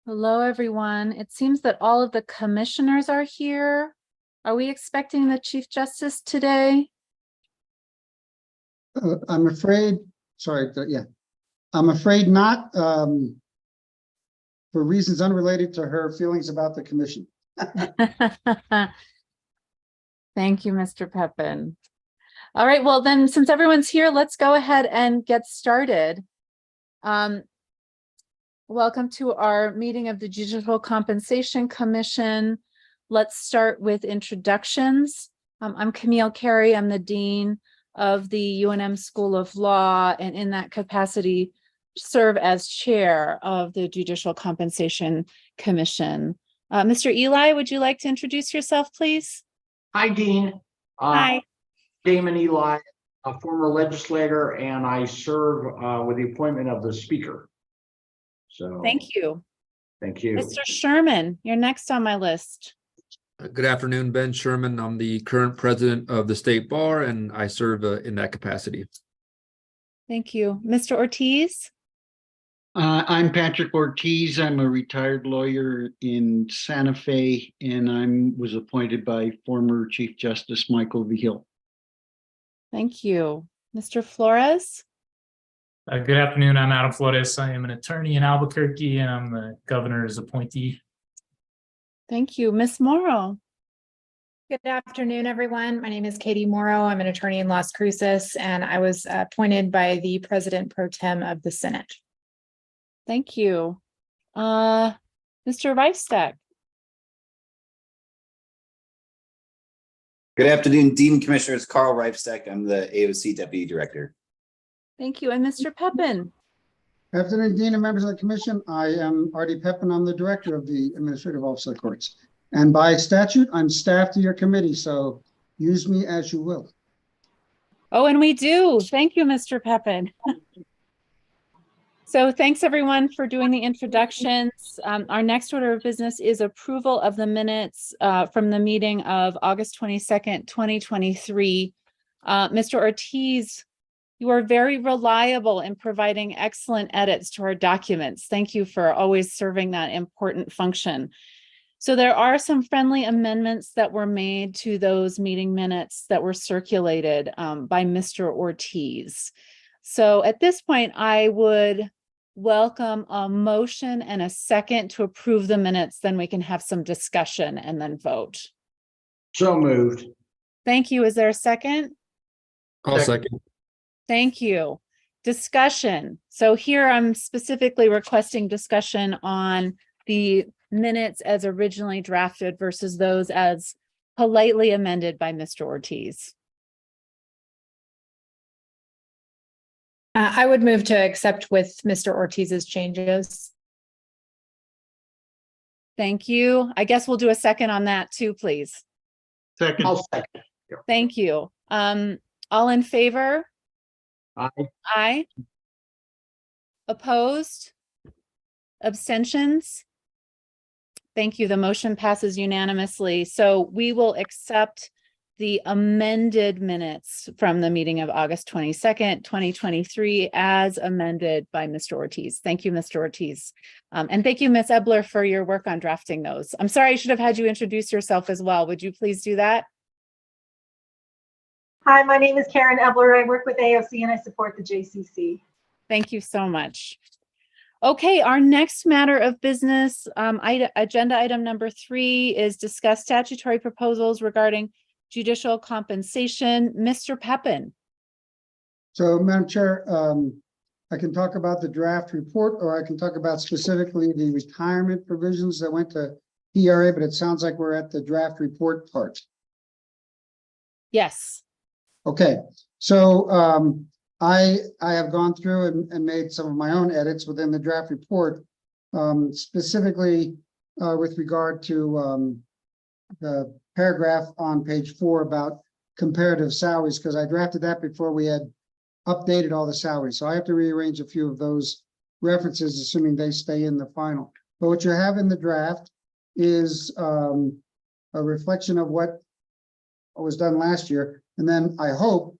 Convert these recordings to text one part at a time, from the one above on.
Hello, everyone. It seems that all of the commissioners are here. Are we expecting the Chief Justice today? I'm afraid, I'm afraid not, for reasons unrelated to her feelings about the commission. Thank you, Mr. Pepin. All right, well then, since everyone's here, let's go ahead and get started. Welcome to our meeting of the Judicial Compensation Commission. Let's start with introductions. I'm Camille Carey. I'm the Dean of the UNM School of Law, and in that capacity, serve as chair of the Judicial Compensation Commission. Mr. Eli, would you like to introduce yourself, please? Hi, Dean. Hi. Damon Eli, a former legislator, and I serve with the appointment of the speaker. So Thank you. Thank you. Mr. Sherman, you're next on my list. Good afternoon, Ben Sherman. I'm the current president of the State Bar, and I serve in that capacity. Thank you. Mr. Ortiz? I'm Patrick Ortiz. I'm a retired lawyer in Santa Fe, and I was appointed by former Chief Justice Michael V. Hill. Thank you. Mr. Flores? Good afternoon. I'm Adam Flores. I am an attorney in Albuquerque, and I'm the governor's appointee. Thank you. Ms. Morrow? Good afternoon, everyone. My name is Katie Morrow. I'm an attorney in Las Cruces, and I was appointed by the President Pro Tem of the Senate. Thank you. Mr. Reifstack? Good afternoon, Dean and Commissioners. Carl Reifstack. I'm the AOC Deputy Director. Thank you. And Mr. Pepin? Afternoon, Dean and members of the commission. I am Artie Pepin. I'm the director of the Administrative Office of the Courts. And by statute, I'm staff to your committee, so use me as you will. Oh, and we do. Thank you, Mr. Pepin. So thanks everyone for doing the introductions. Our next order of business is approval of the minutes from the meeting of August 22nd, 2023. Mr. Ortiz, you are very reliable in providing excellent edits to our documents. Thank you for always serving that important function. So there are some friendly amendments that were made to those meeting minutes that were circulated by Mr. Ortiz. So at this point, I would welcome a motion and a second to approve the minutes. Then we can have some discussion and then vote. So moved. Thank you. Is there a second? I'll second. Thank you. Discussion. So here I'm specifically requesting discussion on the minutes as originally drafted versus those as politely amended by Mr. Ortiz. I would move to accept with Mr. Ortiz's changes. Thank you. I guess we'll do a second on that too, please. Second. I'll second. Thank you. All in favor? Aye. Aye. Opposed? Abstentions? Thank you. The motion passes unanimously. So we will accept the amended minutes from the meeting of August 22nd, 2023 as amended by Mr. Ortiz. Thank you, Mr. Ortiz. And thank you, Ms. Ebler, for your work on drafting those. I'm sorry, I should have had you introduce yourself as well. Would you please do that? Hi, my name is Karen Ebler. I work with AOC and I support the JCC. Thank you so much. Okay, our next matter of business, agenda item number 3 is discuss statutory proposals regarding judicial compensation. Mr. Pepin. So, Madam Chair, I can talk about the draft report, or I can talk about specifically the retirement provisions that went to PRA, but it sounds like we're at the draft report part. Yes. Okay, so I have gone through and made some of my own edits within the draft report, specifically with regard to the paragraph on page 4 about comparative salaries, because I drafted that before we had updated all the salaries. So I have to rearrange a few of those references, assuming they stay in the final. But what you have in the draft is a reflection of what was done last year. And then I hope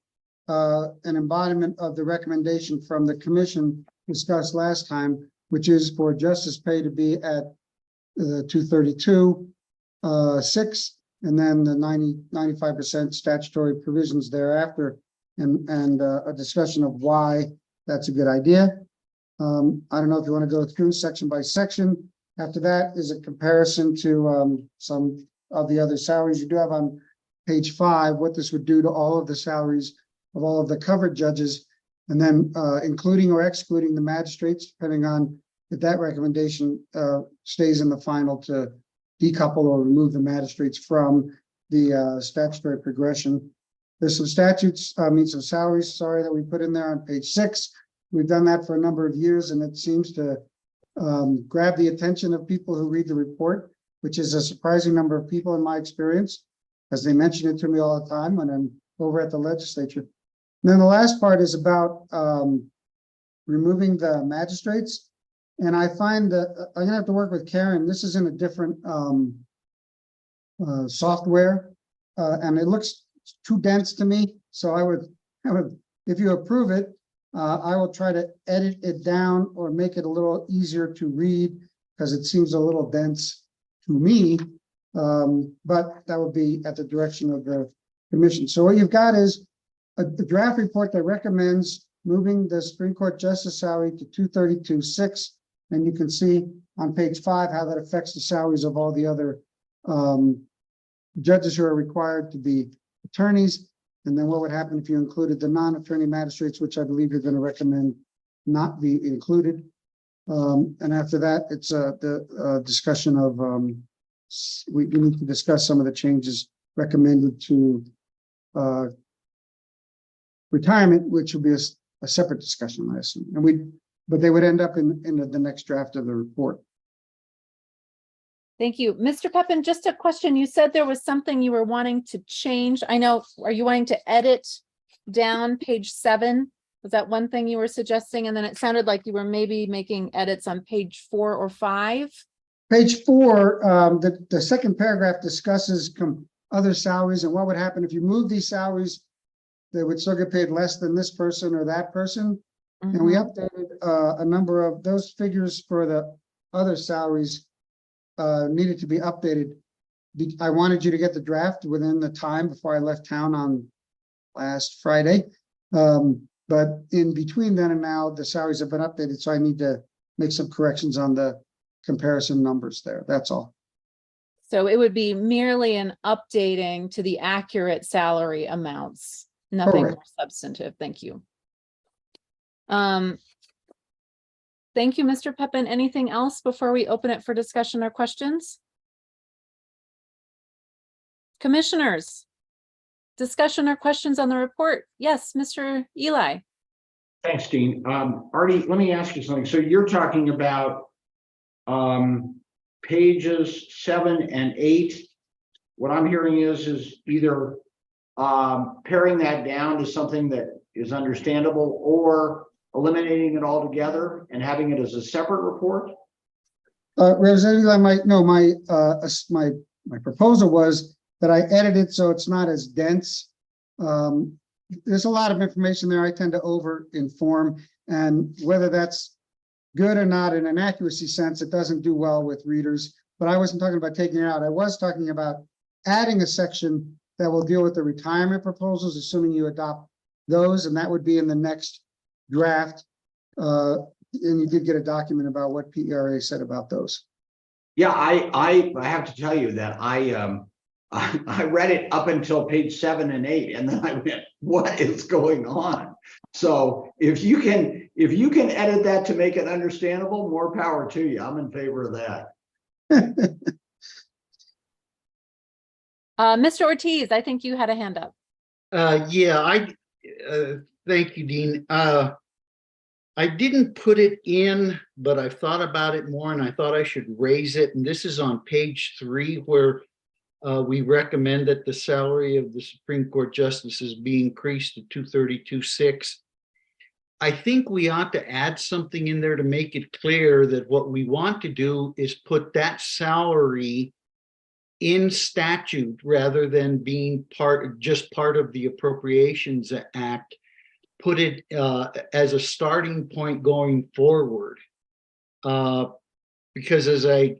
an embodiment of the recommendation from the commission discussed last time which is for justice pay to be at the 232.6, and then the 95% statutory provisions thereafter, and a discussion of why that's a good idea. I don't know if you want to go through section by section. After that is a comparison to some of the other salaries. You do have on page 5 what this would do to all of the salaries of all of the covered judges, and then including or excluding the magistrates, depending on if that recommendation stays in the final, to decouple or remove the magistrates from the statutory progression. There's some statutes, some salaries, that we put in there on page 6. We've done that for a number of years, and it seems to grab the attention of people who read the report, which is a surprising number of people in my experience, as they mention it to me all the time when I'm over at the legislature. And then the last part is about removing the magistrates. And I find that I'm gonna have to work with Karen. This is in a different software, and it looks too dense to me. So I would, if you approve it, I will try to edit it down or make it a little easier to read, because it seems a little dense to me. But that would be at the direction of the commission. So what you've got is a draft report that recommends moving the Supreme Court justice salary to 232.6. And you can see on page 5 how that affects the salaries of all the other judges who are required to be attorneys. And then what would happen if you included the non-attorney magistrates, which I believe you're going to recommend not be included. And after that, it's the discussion of we need to discuss some of the changes recommended to retirement, which will be a separate discussion, I assume. And but they would end up in the next draft of the report. Thank you. Mr. Pepin, just a question. You said there was something you were wanting to change. I know, are you wanting to edit down page 7? Was that one thing you were suggesting? And then it sounded like you were maybe making edits on page 4 or 5. Page 4, the second paragraph discusses other salaries and what would happen if you move these salaries. They would still get paid less than this person or that person. And we updated a number of those figures for the other salaries needed to be updated. I wanted you to get the draft within the time before I left town on last Friday. But in between then and now, the salaries have been updated. So I need to make some corrections on the comparison numbers there. That's all. So it would be merely an updating to the accurate salary amounts, nothing Correct. more substantive. Thank you. Thank you, Mr. Pepin. Anything else before we open it for discussion or questions? Commissioners, discussion or questions on the report? Yes, Mr. Eli. Thanks, Dean. Artie, let me ask you something. So you're talking about pages 7 and 8. What I'm hearing is either paring that down to something that is understandable, or eliminating it altogether and having it as a separate report? Representative, my proposal was that I edited so it's not as dense. There's a lot of information there. I tend to over-inform, and whether that's good or not in an accuracy sense, it doesn't do well with readers. But I wasn't talking about taking it out. I was talking about adding a section that will deal with the retirement proposals, assuming you adopt those, and that would be in the next draft. And you did get a document about what PERA said about those. Yeah, I have to tell you that I read it up until page 7 and 8, and then I went, what is going on? So if you can edit that to make it understandable, more power to you. I'm in favor of that. Mr. Ortiz, I think you had a hand up. Thank you, Dean. I didn't put it in, but I've thought about it more, and I thought I should raise it. And this is on page 3, where we recommend that the salary of the Supreme Court justices be increased to 232.6. I think we ought to add something in there to make it clear that what we want to do is put that salary in statute rather than being just part of the Appropriations Act. Put it as a starting point going forward. Because as I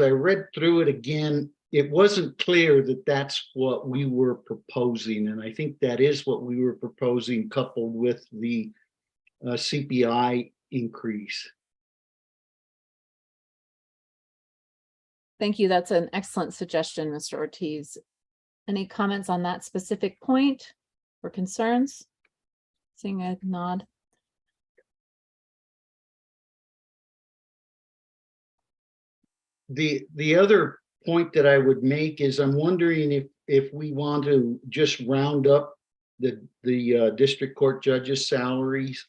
read through it again, it wasn't clear that that's what we were proposing. And I think that is what we were proposing, coupled with the CPI increase. Thank you. That's an excellent suggestion, Mr. Ortiz. Any comments on that specific point or concerns? Seeing a nod. The other point that I would make is I'm wondering if we want to just round up the district court judges' salaries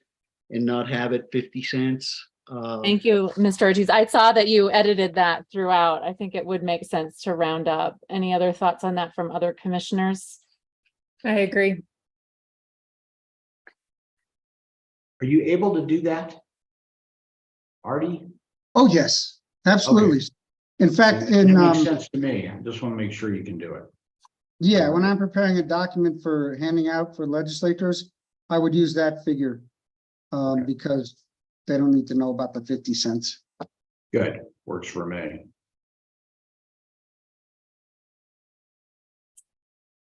and not have it 50 cents. Thank you, Mr. Ortiz. I saw that you edited that throughout. I think it would make sense to round up. Any other thoughts on that from other commissioners? I agree. Are you able to do that? Artie? Oh, yes, absolutely. Okay. In fact, It makes sense to me. I just want to make sure you can do it. yeah, when I'm preparing a document for handing out for legislators, I would use that figure because they don't need to know about the 50 cents. Good, works for me.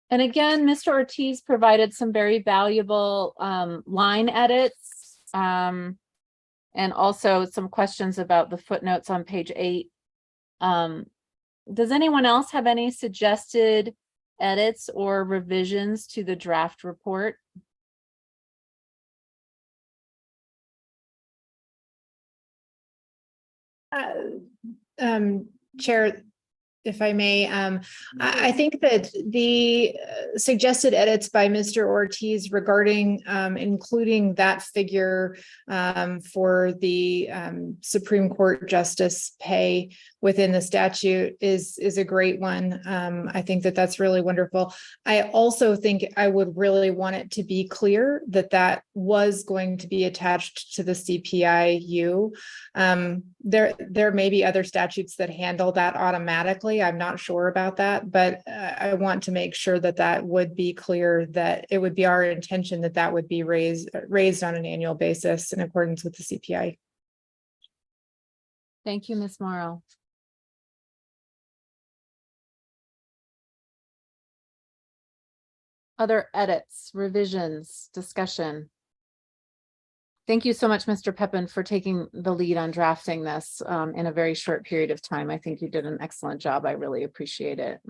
And again, Mr. Ortiz provided some very valuable line edits and also some questions about the footnotes on page 8. Does anyone else have any suggested edits or revisions to the draft report? Chair, if I may, I think that the suggested edits by Mr. Ortiz regarding including that figure for the Supreme Court justice pay within the statute is a great one. I think that that's really wonderful. I also think I would really want it to be clear that that was going to be attached to the CPIU. There may be other statutes that handle that automatically. I'm not sure about that, but I want to make sure that that would be clear, that it would be our intention that that would be raised on an annual basis in accordance with the CPI. Thank you, Ms. Morrow. Other edits, revisions, discussion? Thank you so much, Mr. Pepin, for taking the lead on drafting this in a very short period of time. I think you did an excellent job. I really appreciate it.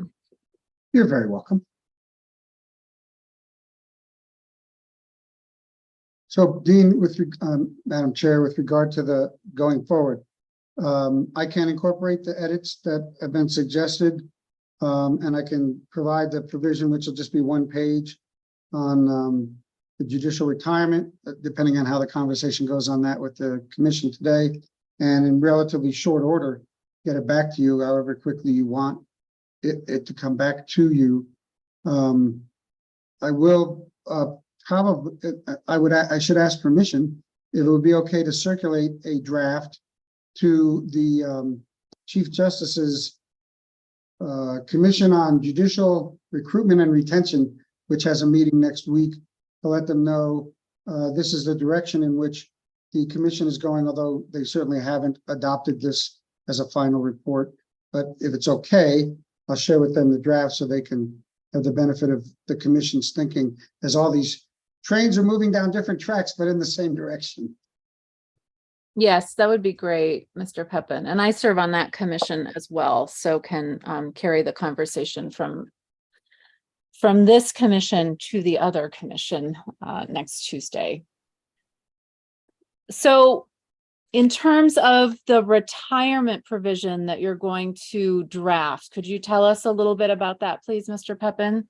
You're very welcome. So, Dean, Madam Chair, with regard to the going forward, I can incorporate the edits that have been suggested, and I can provide the provision, which will just be one page on the judicial retirement, depending on how the conversation goes on that with the commission today, and in relatively short order, get it back to you however quickly you want it to come back to you. I will probably, I should ask permission if it would be okay to circulate a draft to the Chief Justice's Commission on Judicial Recruitment and Retention, which has a meeting next week, to let them know this is the direction in which the commission is going, although they certainly haven't adopted this as a final report. But if it's okay, I'll share with them the draft so they can have the benefit of the commission's thinking, as all these trains are moving down different tracks, but in the same direction. Yes, that would be great, Mr. Pepin. And I serve on that commission as well, so can carry the conversation from this commission to the other commission next Tuesday. So in terms of the retirement provision that you're going to draft, could you tell us a little bit about that, please, Mr. Pepin?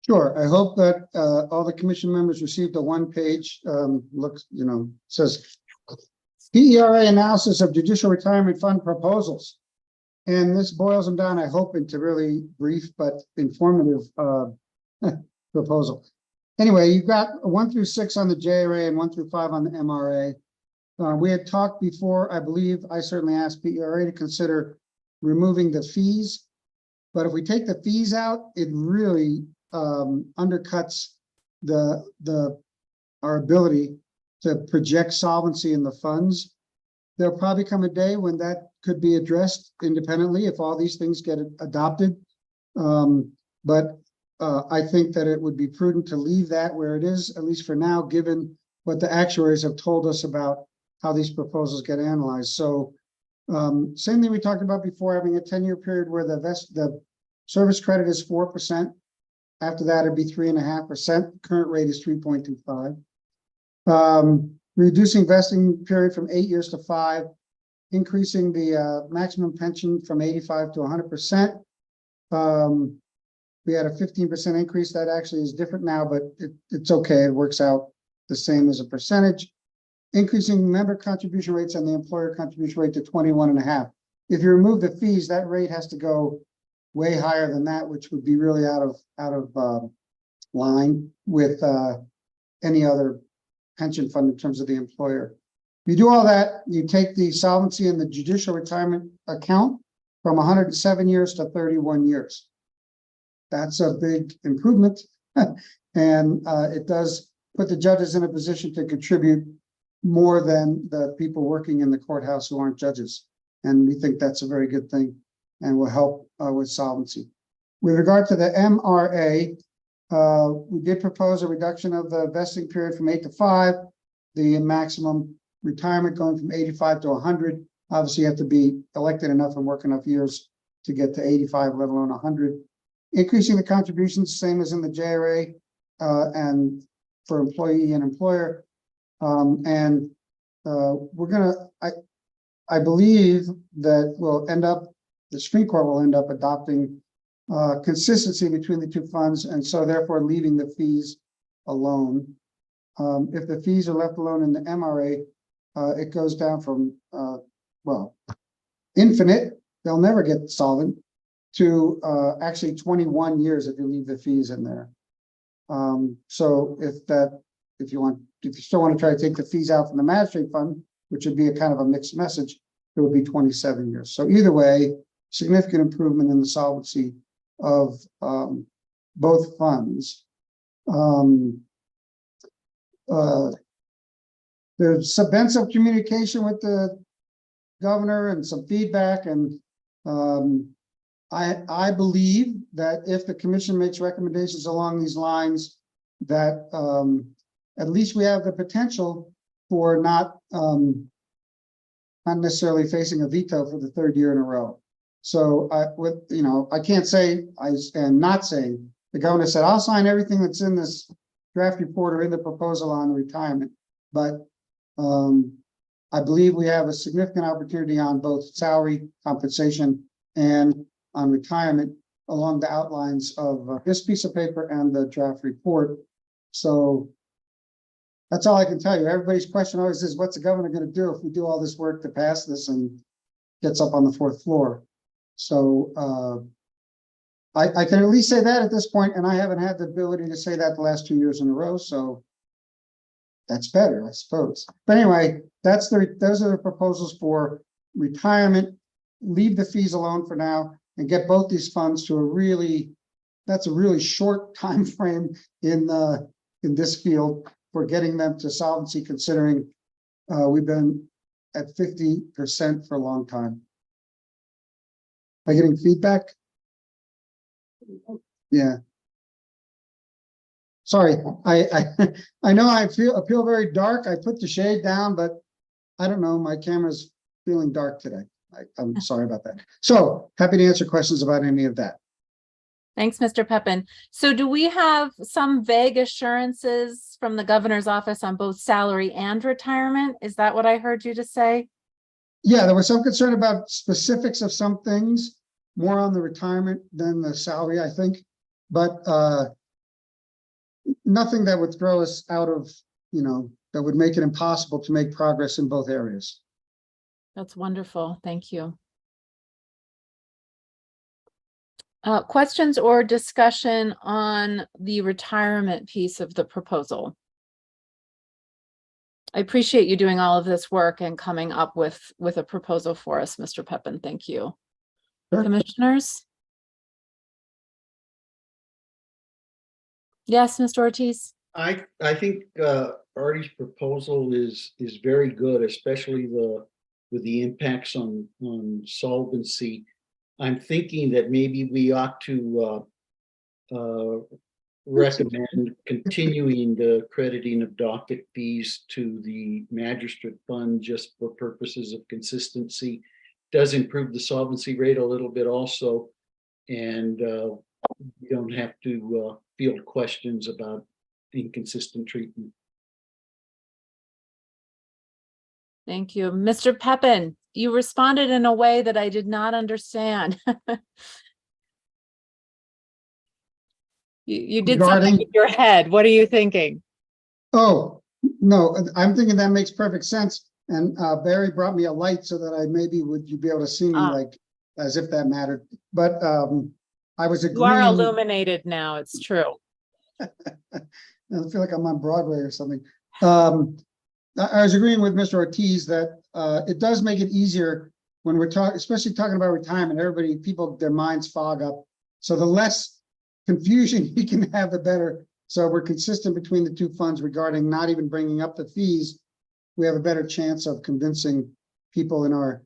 Sure. I hope that all the commission members received a one-page says PERA analysis of judicial retirement fund proposals. And this boils them down, I hope, into really brief but informative proposal. Anyway, you've got 1 through 6 on the JRA and 1 through 5 on the MRA. We had talked before, I believe, I certainly asked PERA to consider removing the fees. But if we take the fees out, it really undercuts our ability to project solvency in the funds. there'll probably come a day when that could be addressed independently if all these things get adopted. But I think that it would be prudent to leave that where it is, at least for now, given what the actuaries have told us about how these proposals get analyzed. So same thing we talked about before, having a 10-year period where the service credit is 4%. After that, it'd be 3.5%. Current rate is 3.25. Reducing vesting period from 8 years to 5, increasing the maximum pension from 85 to 100%. We had a 15% increase. That actually is different now, but it's okay. It works out the same as a percentage. Increasing member contribution rates and the employer contribution rate to 21.5. If you remove the fees, that rate has to go way higher than that, which would be really out of line with any other pension fund in terms of the employer. You do all that, you take the solvency and the judicial retirement account from 107 years to 31 years. That's a big improvement. And it does put the judges in a position to contribute more than the people working in the courthouse who aren't judges. And we think that's a very good thing and will help with solvency. With regard to the MRA, we did propose a reduction of the vesting period from 8 to 5, the maximum retirement going from 85 to 100. Obviously, you have to be elected enough and work enough years to get to 85, let alone 100. Increasing the contributions, same as in the JRA, and for employee and employer. We're gonna, I believe that we'll end up, the Supreme Court will end up adopting consistency between the two funds, and so therefore leaving the fees alone. If the fees are left alone in the MRA, it goes down from, well, infinite, they'll never get solvent, to actually 21 years if you leave the fees in there. So if you still want to try to take the fees out from the magistrate fund, which would be a kind of a mixed message, it would be 27 years. So either way, significant improvement in the solvency of both funds. There's been some communication with the governor and some feedback, and I believe that if the commission makes recommendations along these lines, that at least we have the potential for not necessarily facing a veto for the 3rd year in a row. So I can't say, I am not saying, the governor said, I'll sign everything that's in this draft report or in the proposal on retirement. But I believe we have a significant opportunity on both salary compensation and on retirement along the outlines of this piece of paper and the draft report. So that's all I can tell you. Everybody's question always is, what's the governor going to do if we do all this work to pass this and gets up on the 4th floor? So I can at least say that at this point, and I haven't had the ability to say that the last 2 years in a row. So that's better, I suppose. But anyway, those are the proposals for retirement. Leave the fees alone for now and get both these funds to a really short time frame in this field for getting them to solvency, considering we've been at 50% for a long time. Am I getting feedback? Yeah. Sorry, I know I appeal very dark. I put the shade down, but I don't know, my camera's feeling dark today. I'm sorry about that. So happy to answer questions about any of that. Thanks, Mr. Pepin. So do we have some vague assurances from the governor's office on both salary and retirement? Is that what I heard you to say? Yeah, there was some concern about specifics of some things, more on the retirement than the salary, I think. But nothing that would throw us out of, that would make it impossible to make progress in both areas. That's wonderful. Thank you. Questions or discussion on the retirement piece of the proposal? I appreciate you doing all of this work and coming up with a proposal for us, Mr. Pepin. Thank you. Sure. Commissioners? Yes, Mr. Ortiz? I think Artie's proposal is very good, especially the with the impacts on solvency. I'm thinking that maybe we ought to recommend continuing the crediting of docket fees to the magistrate fund just for purposes of consistency. Does improve the solvency rate a little bit also, and you don't have to field questions about inconsistent treatment. Thank you. Mr. Peppin, you responded in a way that I did not understand. You did something Regarding- with your head. What are you thinking? Oh, no, I'm thinking that makes perfect sense. And Barry brought me a light so that I maybe you'd be able to see me Ah. like as if that mattered. But I was You are agreeing. illuminated now. It's true. I feel like I'm on Broadway or something. I was agreeing with Mr. Ortiz that it does make it easier when we're talking, especially talking about retirement. People, their minds fog up. So the less confusion you can have, the better. So we're consistent between the two funds regarding not even bringing up the fees. We have a better chance of convincing people in our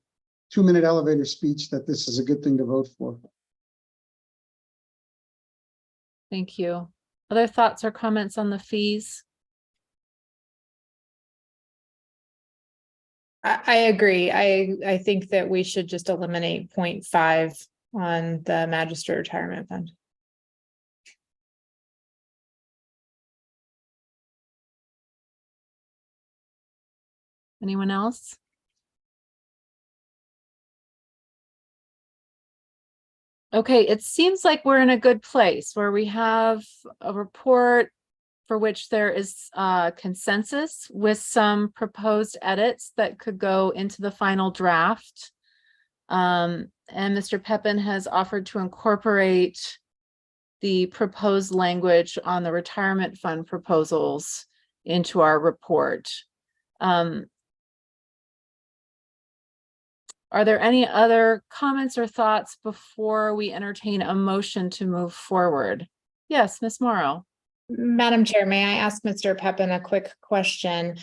2-minute elevator speech that this is a good thing to vote for. Thank you. Other thoughts or comments on the fees? I agree. I think that we should just eliminate 0.5 on the magistrate retirement fund. Anyone else? Okay, it seems like we're in a good place where we have a report for which there is consensus with some proposed edits that could go into the final draft. And Mr. Peppin has offered to incorporate the proposed language on the retirement fund proposals into our report. Are there any other comments or thoughts before we entertain a motion to move forward? Yes, Ms. Morrow. Madam Chair, may I ask Mr. Peppin a quick question?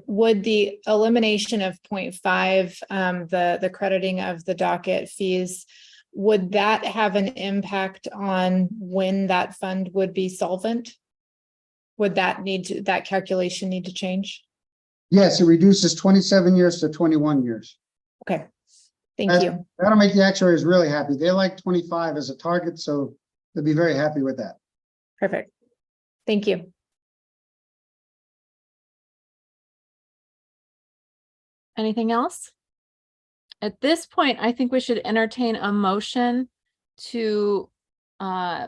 Would the elimination of 0.5, the crediting of the docket fees, would that have an impact on when that fund would be solvent? Would that calculation need to change? Yes, it reduces 27 years to 21 years. Okay, thank you. That'll make the actuaries really happy. They like 25 as a target, so they'll be very happy with that. Perfect. Thank you. Anything else? At this point, I think we should entertain a motion to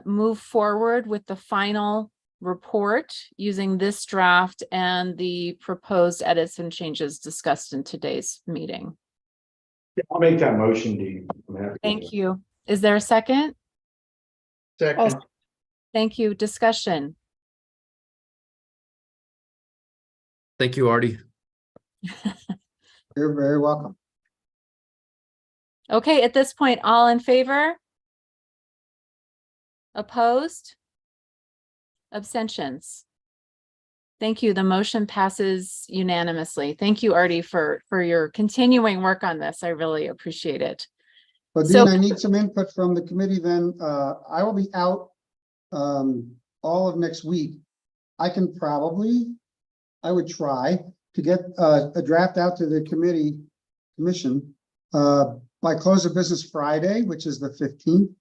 move forward with the final report using this draft and the proposed edits and changes discussed in today's meeting. I'll make that motion, Dean. Thank you. Is there a second? Second. Thank you. Discussion. Thank you, Artie. You're very welcome. Okay, at this point, all in favor? Opposed? Abstentions? Thank you. The motion passes unanimously. Thank you, Artie, for your continuing work on this. I really appreciate it. But So- Dean, I need some input from the committee then. I will be out all of next week. I would try to get a draft out to the commission by close of business Friday, which is the 15th,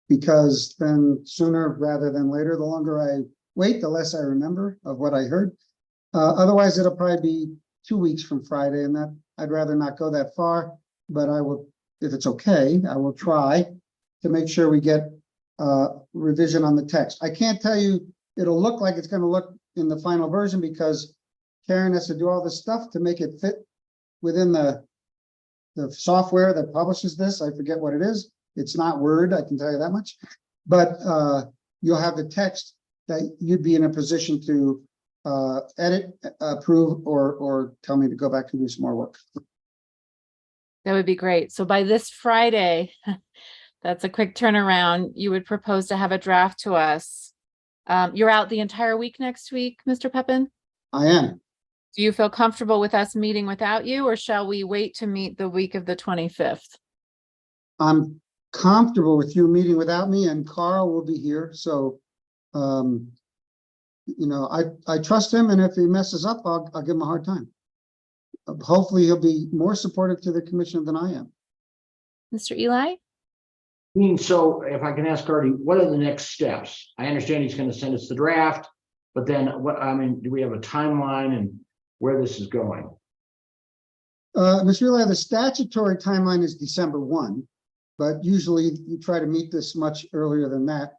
because then sooner rather than later, the longer I wait, the less I remember of what I heard. Otherwise, it'll probably be 2 weeks from Friday, and that I'd rather not go that far, but I will, if it's okay, I will try to make sure we get revision on the text. I can't tell you it'll look like it's going to look in the final version because Karen has to do all this stuff to make it fit within the software that publishes this. I forget what it is. It's not Word, I can tell you that much. But you'll have the text that you'd be in a position to edit, approve, or tell me to go back and do some more work. That would be great. So by this Friday, that's a quick turnaround. You would propose to have a draft to us. You're out the entire week next week, Mr. Peppin? I am. Do you feel comfortable with us meeting without you, or shall we wait to meet the week of the 25th? I'm comfortable with you meeting without me, and Carl will be here, so I trust him, and if he messes up, I'll give him a hard time. Hopefully he'll be more supportive to the commission than I am. Mr. Eli? So if I can ask Artie, what are the next steps? I understand he's going to send us the draft, but then do we have a timeline and where this is going? Mr. Eli, the statutory timeline is December 1, but usually you try to meet this much earlier than that.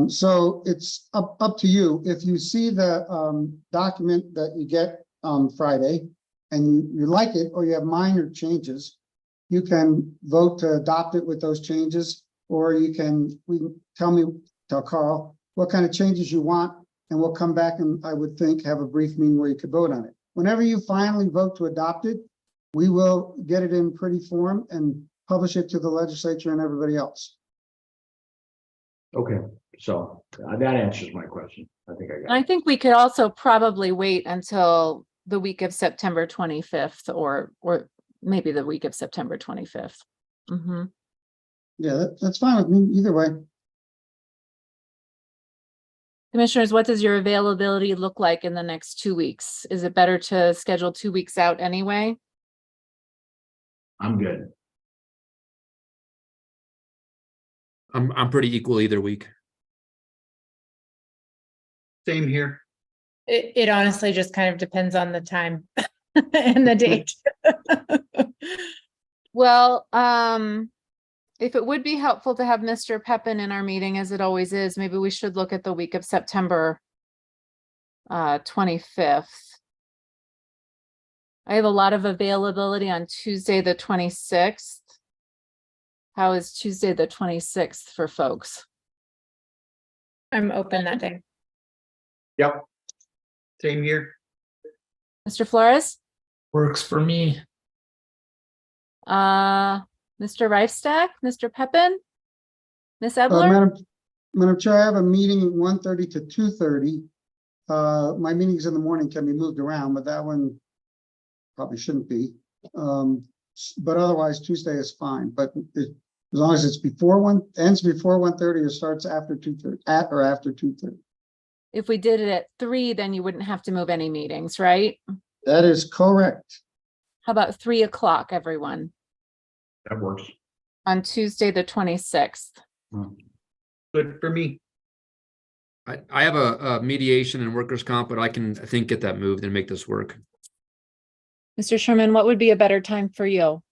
So it's up to you. If you see the document that you get on Friday and you like it, or you have minor changes, you can vote to adopt it with those changes, or you can tell Carl what kind of changes you want, and we'll come back and I would think have a brief meeting where you could vote on it. Whenever you finally vote to adopt it, we will get it in pretty form and publish it to the legislature and everybody else. Okay, so that answers my question. I think I got it. I think we could also probably wait until the week of September 25th, or maybe the week of September 25th. Mm-hmm. Yeah, that's fine with me either way. Commissioners, what does your availability look like in the next 2 weeks? Is it better to schedule 2 weeks out anyway? I'm good. I'm pretty equal either week. Same here. It honestly just kind of depends on the time and the date. Well, if it would be helpful to have Mr. Pepin in our meeting, as it always is, maybe we should look at the week of September 25th. I have a lot of availability on Tuesday, the 26th. How is Tuesday, the 26th for folks? I'm open that day. Yep. Same here. Mr. Flores? Works for me. Mr. Reifstack, Mr. Pepin, Ms. Ebler? Madam Chair, I have a meeting at 1:30 to 2:30. My meetings in the morning can be moved around, but that one probably shouldn't be. But otherwise, Tuesday is fine. But as long as it's ends before 1:30 or starts after 2:30, at or after 2:30. If we did it at 3, then you wouldn't have to move any meetings, right? That is correct. How about 3 o'clock, everyone, That works. on Tuesday, the 26th? Good for me. I have a mediation and workers' comp, but I think get that moved and make this work. Mr. Sherman, what would be a better time for you?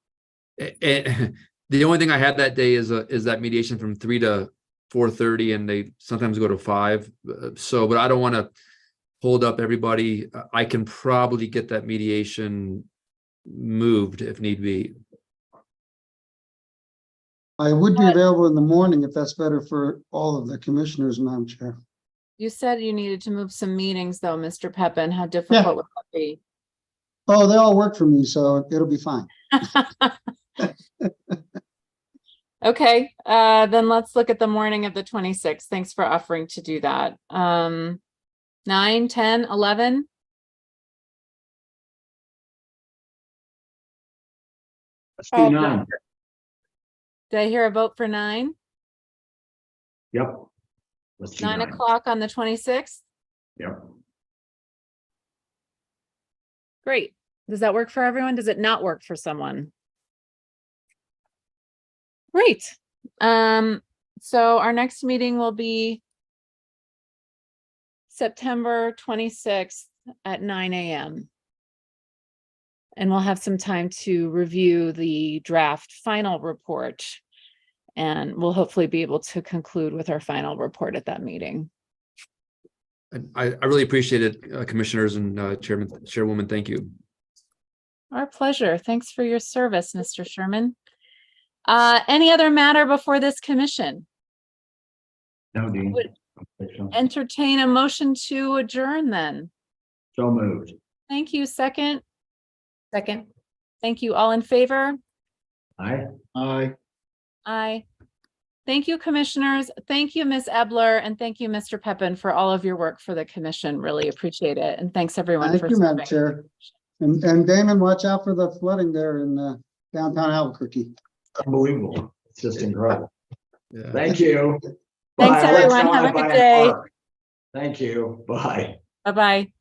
The only thing I have that day is that mediation from 3 to 4:30, and they sometimes go to 5. But I don't want to hold up everybody. I can probably get that mediation moved if need be. I would be available in the morning if that's better for all of the commissioners, Madam Chair. You said you needed to move some meetings though, Mr. Pepin. How difficult would that be? Oh, they all work for me, so it'll be fine. Okay, then let's look at the morning of the 26th. Thanks for offering to do that. 9, 10, 11? Let's do 9. Did I hear a vote for 9? Yep. Let's do 9 o'clock on the 26th? Yep. Great. Does that work for everyone? Does it not work for someone? Great. So our next meeting will be September 26th at 9 a.m. And we'll have some time to review the draft final report. And we'll hopefully be able to conclude with our final report at that meeting. I really appreciate it, commissioners and chairwoman. Thank you. Our pleasure. Thanks for your service, Mr. Sherman. Any other matter before this commission? No, Dean. Would entertain a motion to adjourn then. So moved. Thank you. Second. Second. Thank you. All in favor? Aye. Aye. Aye. Thank you, commissioners. Thank you, Ms. Ebler, and thank you, Mr. Peppin, for all of your work for the commission. Really appreciate it. And thanks everyone Thank for you, Madam serving. Chair. And Damon, watch out for the flooding there in downtown Albuquerque. Unbelievable. It's just incredible. Yeah. Thank you. Thanks, Bye. Let's everyone. go Have a and buy good an day. ark. Thank you. Bye. Bye-bye.